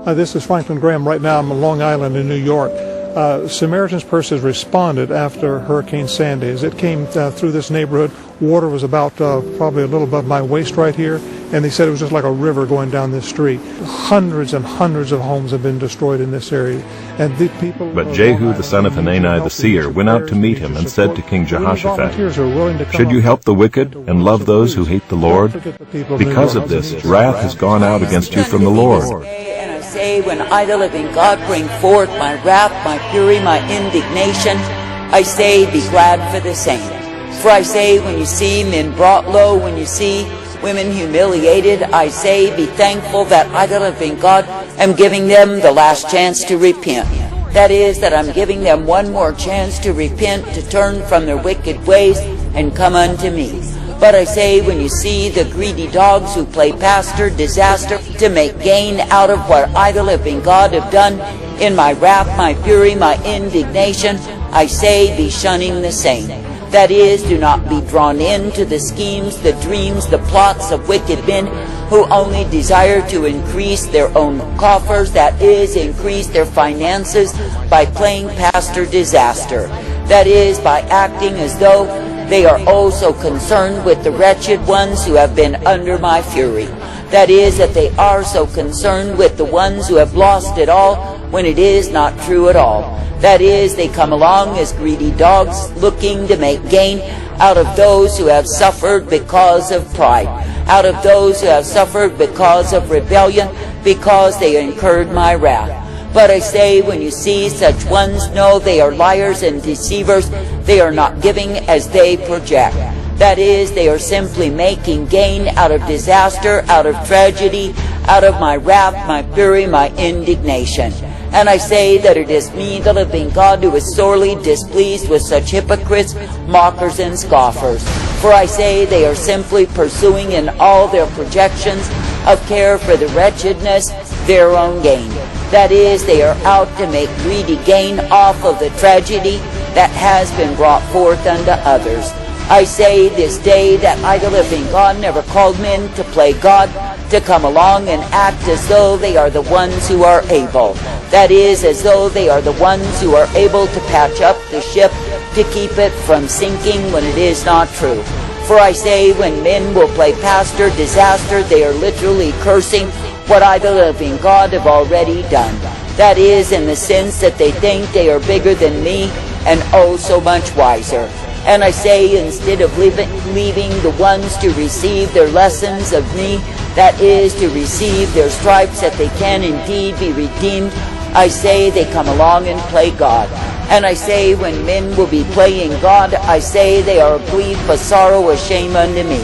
This is Franklin Graham. Right now I'm on Long Island in New York. Samaritan's Purse has responded after Hurricane Sandy. As it came through this neighborhood, water was about probably a little above my waist right here, and they said it was just like a river going down this street. Hundreds and hundreds of homes have been destroyed in this area. And the people. But Jehu the son of Hanani the seer went out to meet him and said to King Jehoshaphat, "Should you help the wicked and love those who hate the Lord? Because of this, wrath has gone out against you from the Lord." Say, when I, the living God, bring forth my wrath, my fury, my indignation, I say, be glad for the same. For I say, when you see men brought low, when you see women humiliated, I say, be thankful that I, the living God, am giving them the last chance to repent. That is, that I'm giving them one more chance to repent, to turn from their wicked ways, and come unto me. But I say, when you see the greedy dogs who play pastor disaster to make gain out of what I, the living God, have done in my wrath, my fury, my indignation, I say, be shunning the same. That is, do not be drawn into the schemes, the dreams, the plots of wicked men who only desire to increase their own coffers, that is, increase their finances by playing pastor disaster. That is, by acting as though they are also concerned with the wretched ones who have been under my fury. That is, that they are so concerned with the ones who have lost it all, when it is not true at all. That is, they come along as greedy dogs, looking to make gain out of those who have suffered because of pride, out of those who have suffered because of rebellion, because they incurred my wrath. But I say, when you see such ones, know they are liars and deceivers. They are not giving as they project. That is, they are simply making gain out of disaster, out of tragedy, out of my wrath, my fury, my indignation. And I say that it is me, the living God, who is sorely displeased with such hypocrites, mockers, and scoffers. For I say they are simply pursuing in all their projections of care for the wretchedness their own gain. That is, they are out to make greedy gain off of the tragedy that has been brought forth unto others. I say this day that I, the living God, never called men to play God, to come along and act as though they are the ones who are able. That is, as though they are the ones who are able to patch up the ship to keep it from sinking when it is not true. For I say, when men will play pastor disaster, they are literally cursing what I, the living God, have already done. That is, in the sense that they think they are bigger than me and oh so much wiser. And I say, instead of leaving the ones to receive their lessons of me, that is, to receive their stripes that they can indeed be redeemed, I say they come along and play God. And I say, when men will be playing God, I say they are a grief, a sorrow, a shame unto me.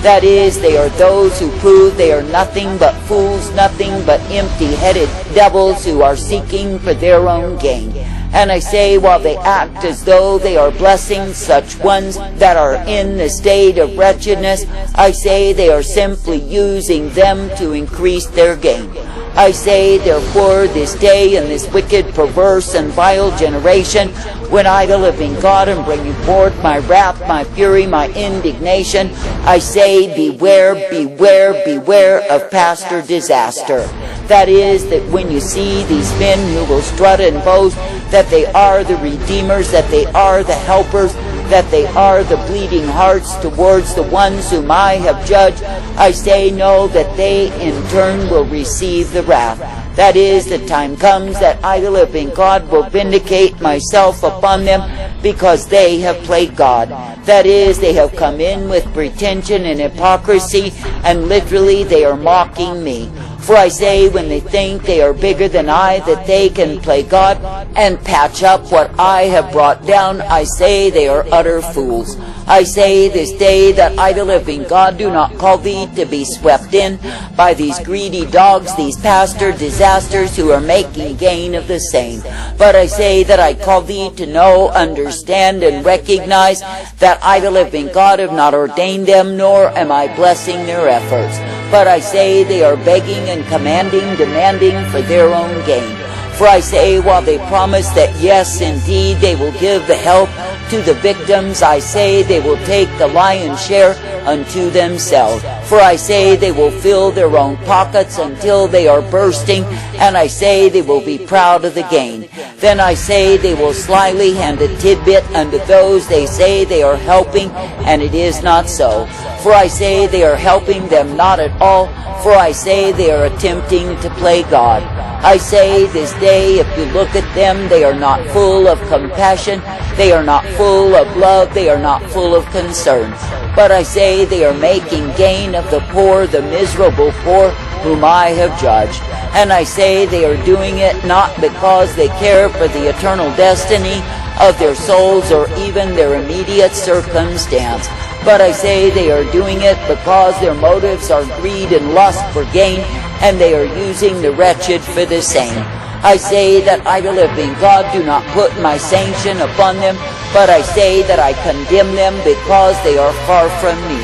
That is, they are those who prove they are nothing but fools, nothing but empty-headed devils who are seeking for their own gain. And I say, while they act as though they are blessing such ones that are in the state of wretchedness, I say they are simply using them to increase their gain. I say, therefore, this day in this wicked, perverse, and vile generation, when I, the living God, am bringing forth my wrath, my fury, my indignation, I say, beware, beware, beware of pastor disaster. That is, that when you see these men who will strut and boast that they are the redeemers, that they are the helpers, that they are the bleeding hearts towards the ones whom I have judged, I say no, that they in turn will receive the wrath. That is, the time comes that I, the living God, will vindicate myself upon them because they have played God. That is, they have come in with pretension and hypocrisy, and literally they are mocking me. For I say, when they think they are bigger than I, that they can play God and patch up what I have brought down, I say they are utter fools. I say this day that I, the living God, do not call thee to be swept in by these greedy dogs, these pastor disasters who are making gain of the same. But I say that I call thee to know, understand, and recognize that I, the living God, have not ordained them, nor am I blessing their efforts. But I say they are begging and commanding, demanding for their own gain. For I say, while they promise that yes, indeed, they will give the help to the victims, I say they will take the lion's share unto themselves. For I say they will fill their own pockets until they are bursting, and I say they will be proud of the gain. Then I say they will slyly hand a tidbit unto those they say they are helping, and it is not so. For I say they are helping them not at all, for I say they are attempting to play God. I say this day, if you look at them, they are not full of compassion, they are not full of love, they are not full of concern. But I say they are making gain of the poor, the miserable poor, whom I have judged. And I say they are doing it not because they care for the eternal destiny of their souls or even their immediate circumstance. But I say they are doing it because their motives are greed and lust for gain, and they are using the wretched for the same. I say that I, the living God, do not put my sanction upon them, but I say that I condemn them because they are far from me.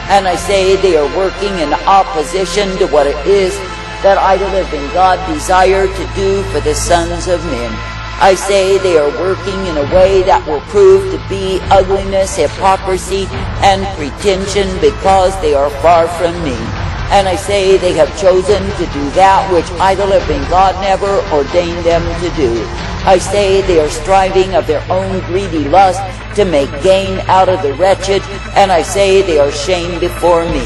And I say they are working in opposition to what it is that I, the living God, desire to do for the sons of men. I say they are working in a way that will prove to be ugliness, hypocrisy, and pretension because they are far from me. And I say they have chosen to do that which I, the living God, never ordained them to do. I say they are striving of their own greedy lust to make gain out of the wretched, and I say they are shamed before me.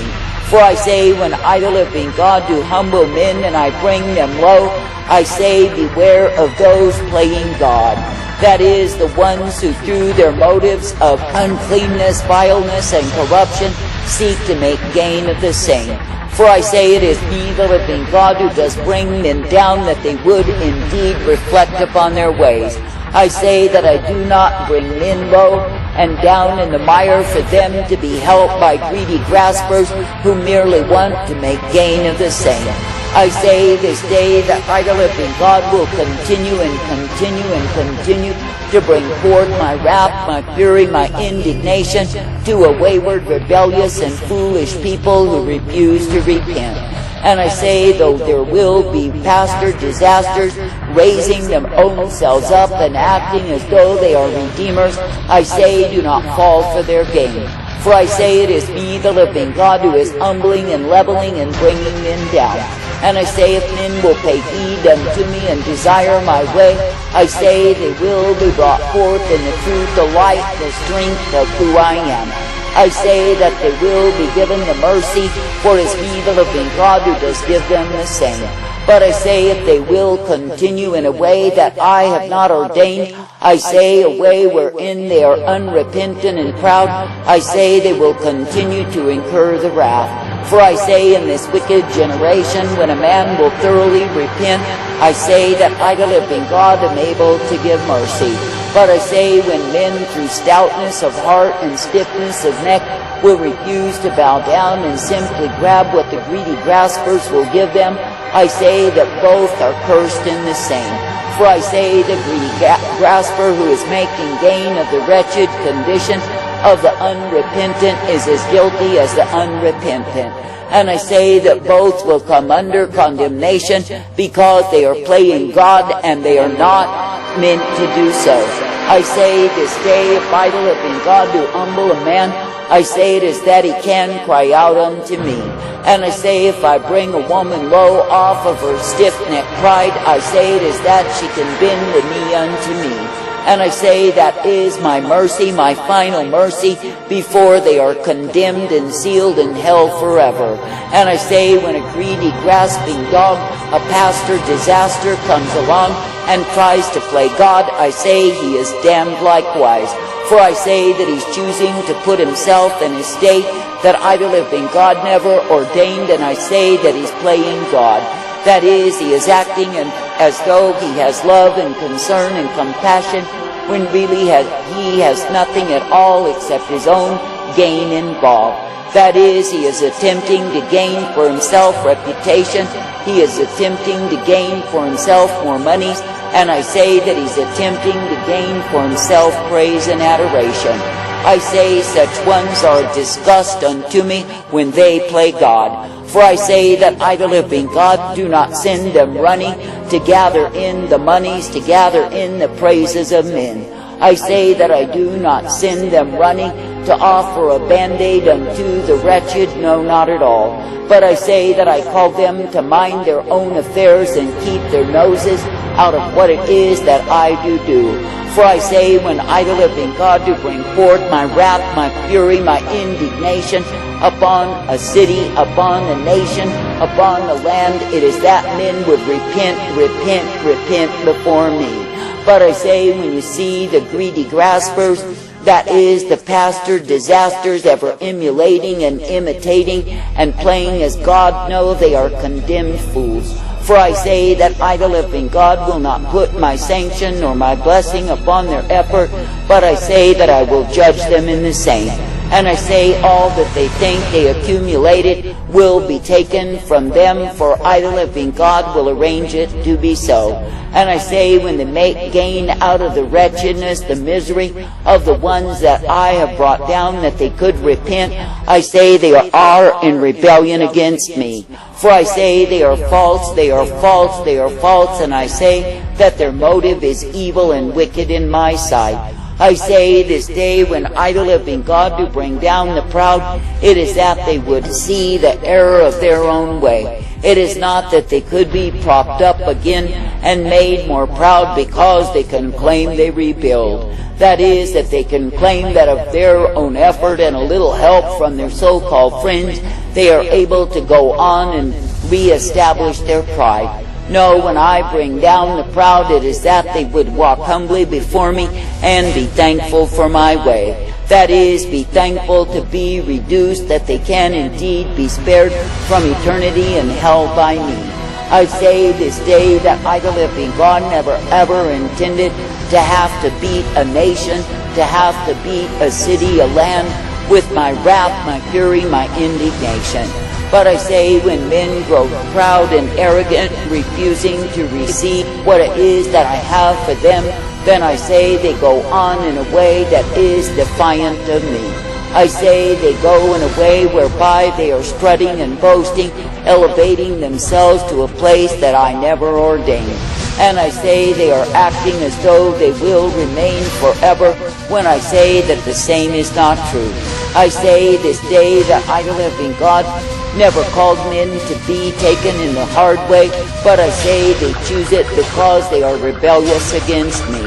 For I say, when I, the living God, do humble men and I bring them low, I say, beware of those playing God. That is, the ones who through their motives of uncleanness, vileness, and corruption seek to make gain of the same. For I say it is me, the living God, who does bring men down, that they would indeed reflect upon their ways. I say that I do not bring men low and down in the mire for them to be helped by greedy graspers who merely want to make gain of the same. I say this day that I, the living God, will continue and continue and continue to bring forth my wrath, my fury, my indignation to a wayward, rebellious, and foolish people who refuse to repent. And I say, though there will be pastor disasters, raising them own selves up and acting as though they are redeemers, I say, do not fall for their game. For I say it is me, the living God, who is humbling and leveling and bringing men down. And I say, if men will pay heed unto me and desire my way, I say they will be brought forth in the truth, the light, the strength of who I am. I say that they will be given the mercy, for it is me, the living God, who does give them the same. But I say, if they will continue in a way that I have not ordained, I say, a way wherein they are unrepentant and proud, I say they will continue to incur the wrath. For I say, in this wicked generation, when a man will thoroughly repent, I say that I, the living God, am able to give mercy. But I say, when men through stoutness of heart and stiffness of neck will refuse to bow down and simply grab what the greedy graspers will give them, I say that both are cursed in the same. For I say, the greedy grasper who is making gain of the wretched condition of the unrepentant is as guilty as the unrepentant. And I say that both will come under condemnation because they are playing God and they are not meant to do so. I say this day, if I, the living God, do humble a man, I say it is that he can cry out unto me. And I say, if I bring a woman low off of her stiff-necked pride, I say it is that she can bend the knee unto me. And I say that is my mercy, my final mercy, before they are condemned and sealed in hell forever. And I say, when a greedy, grasping dog, a pastor disaster, comes along and tries to play God, I say he is damned likewise. For I say that he's choosing to put himself in a state that I, the living God, never ordained, and I say that he's playing God. That is, he is acting as though he has love and concern and compassion, when really he has nothing at all except his own gain involved. That is, he is attempting to gain for himself reputation. He is attempting to gain for himself more monies, and I say that he's attempting to gain for himself praise and adoration. I say such ones are disgust unto me when they play God. For I say that I, the living God, do not send them running to gather in the monies, to gather in the praises of men. I say that I do not send them running to offer a band-aid unto the wretched, no, not at all. But I say that I call them to mind their own affairs and keep their noses out of what it is that I do. For I say, when I, the living God, do bring forth my wrath, my fury, my indignation upon a city, upon a nation, upon the land, it is that men would repent before me. But I say, when you see the greedy graspers, that is, the pastor disasters ever emulating and imitating and playing as God, no, they are condemned fools. For I say that I, the living God, will not put my sanction nor my blessing upon their effort, but I say that I will judge them in the same. And I say all that they think they accumulated will be taken from them, for I, the living God, will arrange it to be so. And I say, when they make gain out of the wretchedness, the misery of the ones that I have brought down, that they could repent, I say they are in rebellion against me. For I say they are false, they are false, they are false, and I say that their motive is evil and wicked in my sight. I say this day, when I, the living God, do bring down the proud, it is that they would see the error of their own way. It is not that they could be propped up again and made more proud because they can claim they rebuild. That is, that they can claim that of their own effort and a little help from their so-called friends, they are able to go on and reestablish their pride. No, when I bring down the proud, it is that they would walk humbly before me and be thankful for my way. That is, be thankful to be reduced, that they can indeed be spared from eternity and hell by me. I say this day that I, the living God, never ever intended to have to beat a nation, to have to beat a city, a land, with my wrath, my fury, my indignation. But I say, when men grow proud and arrogant, refusing to receive what it is that I have for them, then I say they go on in a way that is defiant of me. I say they go in a way whereby they are strutting and boasting, elevating themselves to a place that I never ordained. And I say they are acting as though they will remain forever, when I say that the same is not true. I say this day that I, the living God, never called men to be taken in the hard way, but I say they choose it because they are rebellious against me.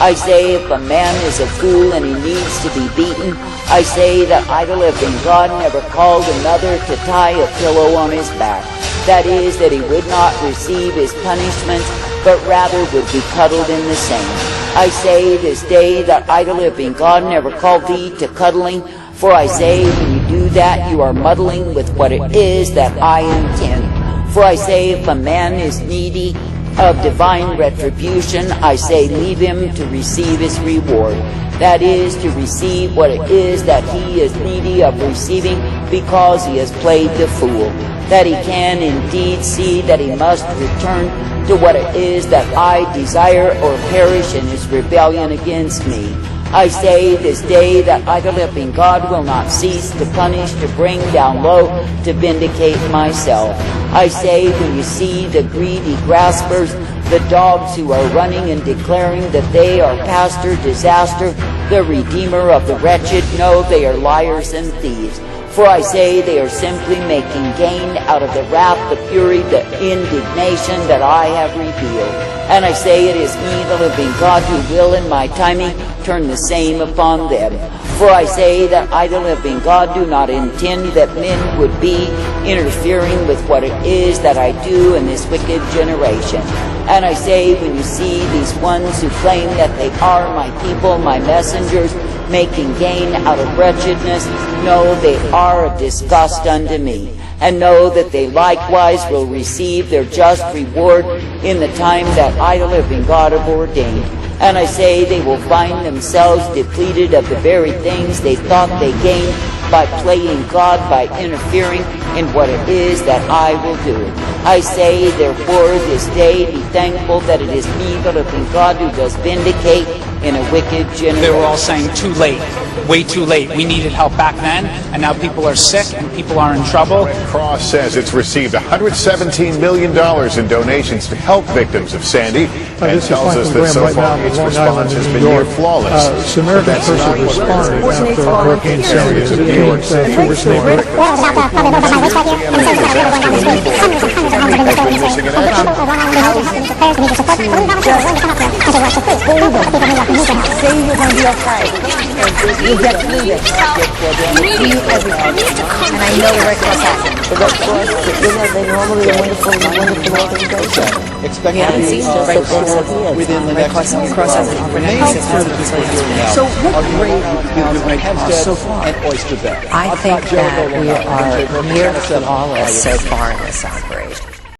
I say if a man is a fool and he needs to be beaten, I say that I, the living God, never called another to tie a pillow on his back. That is, that he would not receive his punishments, but rather would be cuddled in the same. I say this day that I, the living God, never called thee to cuddling, for I say when you do that, you are muddling with what it is that I intend. For I say, if a man is needy of divine retribution, I say leave him to receive his reward. That is, to receive what it is that he is needy of receiving, because he has played the fool. That he can indeed see that he must return to what it is that I desire, or perish in his rebellion against me. I say this day that I, the living God, will not cease to punish, to bring down low, to vindicate myself. I say, when you see the greedy graspers, the dogs who are running and declaring that they are pastor disaster, the redeemer of the wretched, no, they are liars and thieves. For I say they are simply making gain out of the wrath, the fury, the indignation that I have revealed. And I say it is me, the living God, who will in my timing turn the same upon them. For I say that I, the living God, do not intend that men would be interfering with what it is that I do in this wicked generation. And I say, when you see these ones who claim that they are my people, my messengers, making gain out of wretchedness, know they are a disgust unto me, and know that they likewise will receive their just reward in the time that I, the living God, have ordained. And I say they will find themselves depleted of the very things they thought they gained by playing God, by interfering in what it is that I will do. I say, therefore, this day be thankful that it is me, the living God, who does vindicate in a wicked generation. They were all saying too late, way too late. We needed help back then, and now people are sick and people are in trouble. Red Cross says it's received $117 million in donations to help victims of Sandy, and tells us that so far its response has been near flawless. Samaritan person responded after Hurricane Sandy as it came through this neighborhood. Say you're going to be okay. You'll get through this. We do everything. And I know the Red Cross has it. The Red Cross, they're normally a wonderful organization. Expect We haven't seen the Red Cross within the next Cross has an organization. So what grade so far and Oyster Bay? I think that we are near flawless so far in this outbreak.